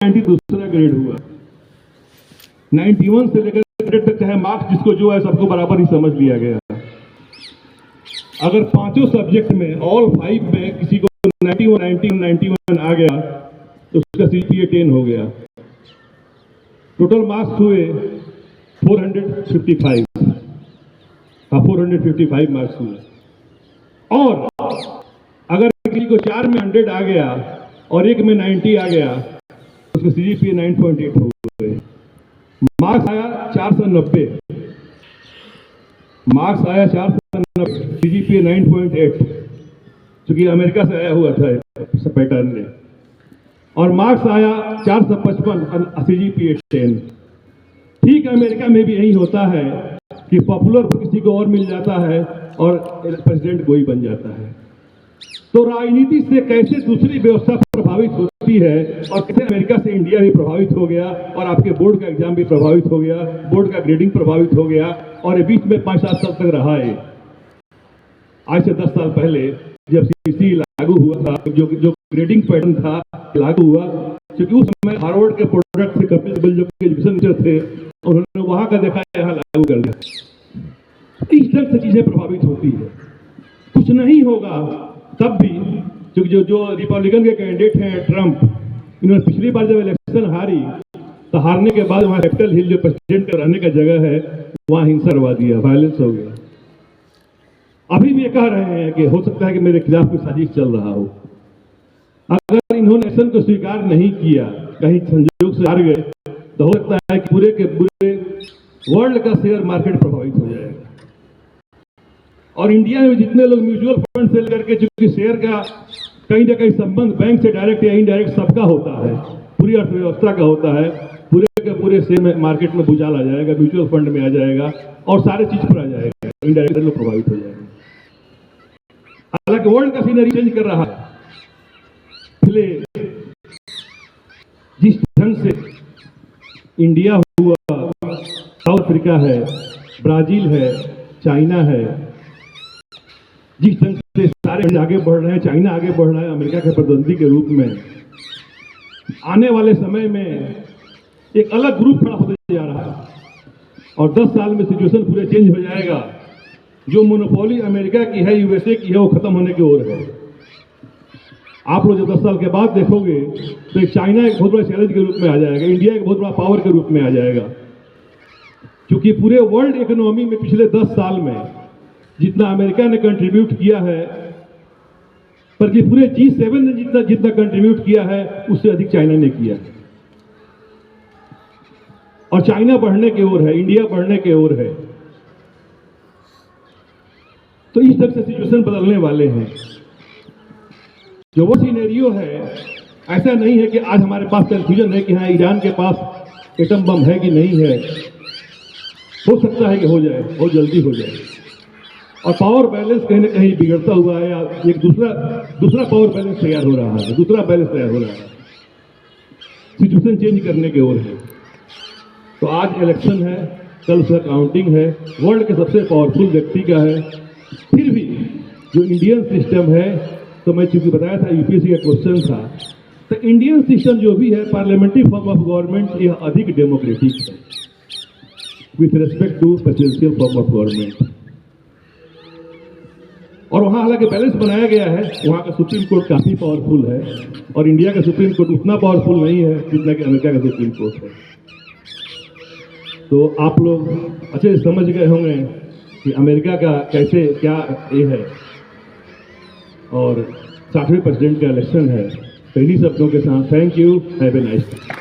90 दूसरा ग्रेड हुआ, 91 से लेकर ग्रेड तक चाहे मार्क्स जिसको जो है सबको बराबर ही समझ लिया गया। अगर पांचों सब्जेक्ट में ऑल 5 में किसी को 91 आ गया तो उसका CGPA 10 हो गया। टोटल मार्क्स हुए 455, 455 मार्क्स हुए। और अगर किसी को 4 में 100 आ गया और एक में 90 आ गया तो उसका CGPA 9.8 हो गए। मार्क्स आया 490, मार्क्स आया 490, CGPA 9.8, क्योंकि अमेरिका से आया हुआ था पैटर्न में। और मार्क्स आया 455, CGPA 10। ठीक अमेरिका में भी यही होता है कि पॉपुलर किसी को और मिल जाता है और प्रेसिडेंट कोई बन जाता है। तो राजनीति से कैसे दूसरी व्यवस्था प्रभावित होती है और कैसे अमेरिका से इंडिया भी प्रभावित हो गया और आपके बोर्ड का एग्जाम भी प्रभावित हो गया, बोर्ड का ग्रेडिंग प्रभावित हो गया और ये बीच में 5-7 साल तक रहा है। आज से 10 साल पहले जब CC लागू हुआ था, जो ग्रेडिंग पैटर्न था लागू हुआ, क्योंकि उस समय हार्वर्ड के प्रोडक्ट से कपिल सिब्बल जो एजुकेशन मिनिस्टर थे, उन्होंने वहां का देखा, यहाँ लागू कर दिया। इस तरह से चीजें प्रभावित होती है। कुछ नहीं होगा तब भी, क्योंकि जो रिपब्लिकन के कैंडिडेट हैं ट्रंप, इन्होंने पिछली बार जब इलेक्शन हारी तो हारने के बाद वहां कैपिटल हिल जो प्रेसिडेंट का रहने का जगह है वहां हिंसा करवा दिया, वायलेंस हो गया। अभी भी ये कह रहे हैं कि हो सकता है कि मेरे खिलाफ कोई साजिश चल रहा हो। अगर इन्होंने इलेक्शन को स्वीकार नहीं किया, कहीं संयोग से हार गए, तो हो सकता है कि पूरे के पूरे वर्ल्ड का शेयर मार्केट प्रभावित हो जाएगा। और इंडिया में जितने लोग म्यूचुअल फंड से लेकर के, चूंकि शेयर का कहीं ना कहीं संबंध बैंक से डायरेक्ट या इनडायरेक्ट सबका होता है, पूरी अर्थव्यवस्था का होता है, पूरे के पूरे शेयर में मार्केट में भूचाल आ जाएगा, म्यूचुअल फंड में आ जाएगा और सारे चीज पर आ जाएगा, इनडायरेक्ट लोग प्रभावित हो जाएंगे। हालांकि वर्ल्ड का सीनरी चेंज कर रहा है। पहले जिस ढंग से इंडिया हुआ, साउथ अफ्रीका है, ब्राजील है, चाइना है, जिस ढंग से सारे आगे बढ़ रहे हैं, चाइना आगे बढ़ रहा है अमेरिका के प्रतिद्वंदी के रूप में, आने वाले समय में एक अलग ग्रुप खड़ा होते जा रहा है और 10 साल में सिचुएशन पूरे चेंज हो जाएगा। जो मोनोपोली अमेरिका की है, USA की है, वो खत्म होने की ओर है। आप लोग जब 10 साल के बाद देखोगे तो एक चाइना एक बहुत बड़ा चैलेंज के रूप में आ जाएगा, इंडिया एक बहुत बड़ा पावर के रूप में आ जाएगा। क्योंकि पूरे वर्ल्ड इकोनॉमी में पिछले 10 साल में जितना अमेरिका ने कंट्रीब्यूट किया है, बल्कि पूरे G7 ने जितना कंट्रीब्यूट किया है, उससे अधिक चाइना ने किया है। और चाइना बढ़ने की ओर है, इंडिया बढ़ने की ओर है। तो इस तरह से सिचुएशन बदलने वाले हैं। जो वो सिनेरियो है, ऐसा नहीं है कि आज हमारे पास कंफ्यूजन है कि हाँ ईरान के पास एटम बम है कि नहीं है। हो सकता है कि हो जाए, बहुत जल्दी हो जाए। और पावर बैलेंस कहीं ना कहीं बिगड़ता हुआ है, या एक दूसरा पावर बैलेंस तैयार हो रहा है, दूसरा बैलेंस तैयार हो रहा है, सिचुएशन चेंज करने की ओर है। तो आज इलेक्शन है, कल उसका काउंटिंग है, वर्ल्ड के सबसे पावरफुल व्यक्ति का है। फिर भी जो इंडियन सिस्टम है, तो मैं चूंकि बताया था UPSC का क्वेश्चन था, तो इंडियन सिस्टम जो भी है पार्लियामेंट्री फॉर्म ऑफ गवर्नमेंट, यह अधिक डेमोक्रेटिक है with respect to presidential form of government. और वहां हालांकि बैलेंस बनाया गया है, वहां का सुप्रीम कोर्ट काफी पावरफुल है और इंडिया का सुप्रीम कोर्ट उतना पावरफुल नहीं है जितना कि अमेरिका का सुप्रीम कोर्ट है। तो आप लोग अच्छे से समझ गए होंगे कि अमेरिका का कैसे क्या ये है और 60वें प्रेसिडेंट का इलेक्शन है। तो इन्हीं शब्दों के साथ thank you, have a nice day.